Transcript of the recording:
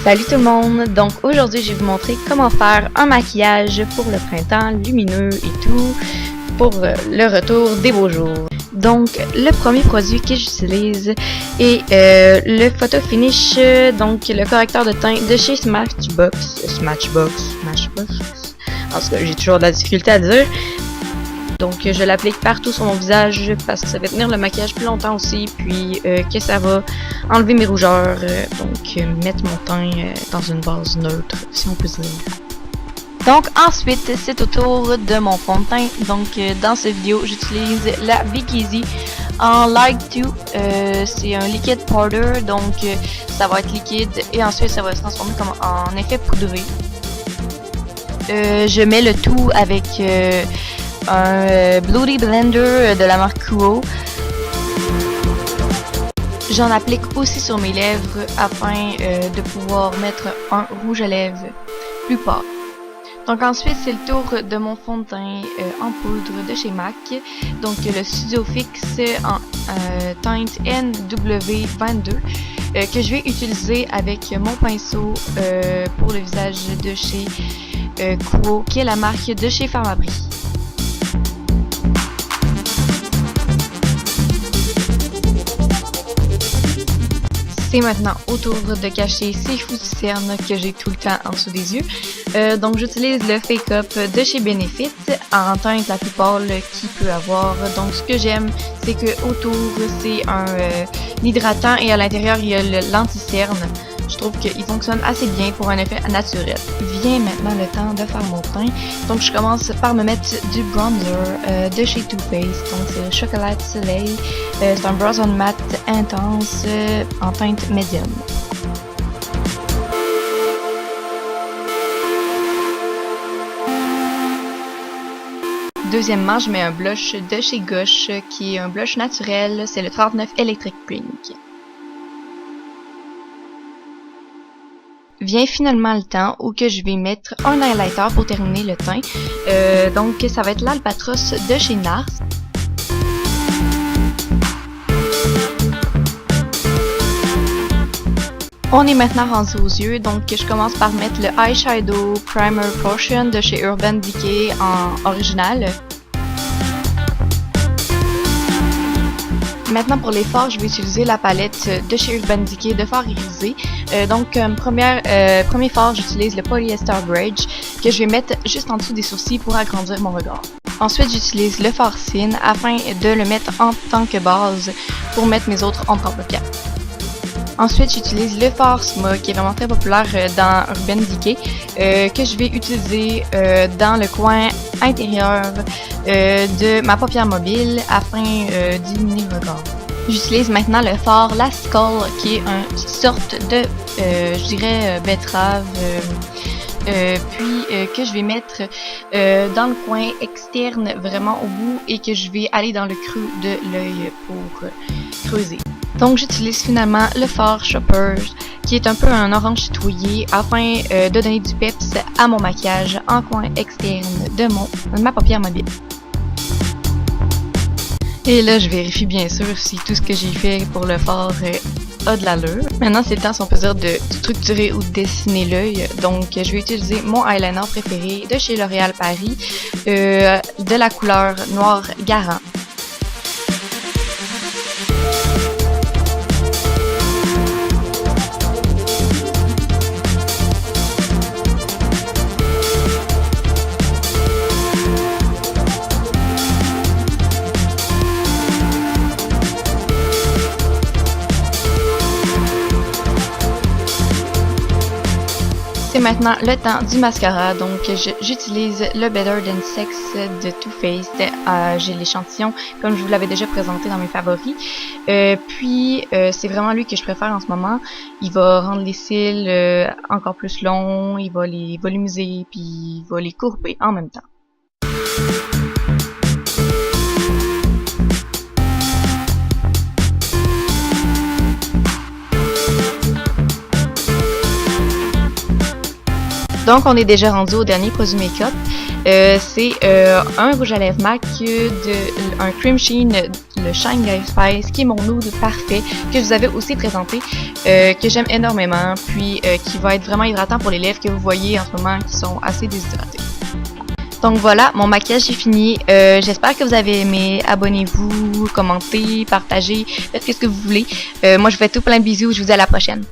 Salut tout le monde! Donc aujourd'hui je vais vous montrer comment faire un maquillage pour le printemps lumineux et tout pour le retour des beaux jours. Donc le premier produit que j'utilise est le Photo Finish, donc le correcteur de teint de chez Smashbox. En tout cas j'ai toujours de la difficulté à dire. Donc je l'applique partout sur mon visage parce que ça va tenir le maquillage plus longtemps aussi, puis que ça va enlever mes rougeurs, donc mettre mon teint dans une base neutre, si on peut dire. Donc ensuite c'est au tour de mon fond de teint. Donc dans cette vidéo j'utilise la Big Easy en Light 2, c'est un liquid powder, donc ça va être liquide et ensuite ça va se transformer comme en effet poudré. Je mets le tout avec un Beauty Blender de la marque Kuo. J'en applique aussi sur mes lèvres afin de pouvoir mettre un rouge à lèvres plus pâle. Donc ensuite c'est le tour de mon fond de teint en poudre de chez MAC, donc le Studio Fix en teinte NW22 que je vais utiliser avec mon pinceau pour le visage de chez Kuo, qui est la marque de chez Pharmabri. C'est maintenant au tour de cacher ces foutues cernes que j'ai tout le temps en dessous des yeux. Donc j'utilise le Fake Up de chez Benefit en teinte la plus pâle qu'il peut avoir. Donc ce que j'aime, c'est que autour c'est un hydratant et à l'intérieur il y a l'anti-cerne. Je trouve qu'il fonctionne assez bien pour un effet naturel. Vient maintenant le temps de faire mon teint. Donc je commence par me mettre du bronzer de chez Too Faced. Donc c'est le Chocolat Soleil. C'est un bronzer mat intense en teinte médium. Deuxièmement, je mets un blush de chez Gush qui est un blush naturel. C'est le 39 Electric Pink. Vient finalement le temps où que je vais mettre un highlighter pour terminer le teint. Donc ça va être l'Albatros de chez NARS. On est maintenant rendu aux yeux, donc je commence par mettre le Eyeshadow Primer Potion de chez Urban Decay en original. Maintenant pour les fards, je vais utiliser la palette de chez Urban Decay de fards irisés. Donc premier fard, j'utilise le Polyester Bridge que je vais mettre juste en dessous des sourcils pour agrandir mon regard. Ensuite j'utilise le fard Sin afin de le mettre en tant que base pour mettre mes autres ombres en paupières. Ensuite j'utilise le fard Smog qui est vraiment très populaire dans Urban Decay que je vais utiliser dans le coin intérieur de ma paupière mobile afin d'éliminer le regard. J'utilise maintenant le fard La Skull qui est une sorte de, je dirais, betterave, puis que je vais mettre dans le coin externe vraiment au bout et que je vais aller dans le creux de l'œil pour creuser. Donc j'utilise finalement le fard Shopper qui est un peu un orange citrouillé afin de donner du peps à mon maquillage en coin externe de ma paupière mobile. Et là je vérifie bien sûr si tout ce que j'ai fait pour le fard a de l'allure. Maintenant c'est le temps si on peut dire de structurer ou de dessiner l'œil. Donc je vais utiliser mon eyeliner préféré de chez L'Oréal Paris de la couleur noir Garant. C'est maintenant le temps du mascara, donc j'utilise le Better Than Sex de Too Faced. J'ai l'échantillon comme je vous l'avais déjà présenté dans mes favoris. Puis c'est vraiment lui que je préfère en ce moment. Il va rendre les cils encore plus longs, il va les volumiser, puis il va les courber en même temps. Donc on est déjà rendu au dernier produit make-up. C'est un rouge à lèvres MAC un cream sheen le Shine Life Spice, qui est mon nude parfait, que je vous avais aussi présenté, que j'aime énormément, puis qui va être vraiment hydratant pour les lèvres que vous voyez en ce moment qui sont assez déshydratées. Donc voilà, mon maquillage est fini. J'espère que vous avez aimé. Abonnez-vous, commentez, partagez, faites ce que vous voulez. Moi, je vous fais tout plein de bisous. Je vous dis à la prochaine.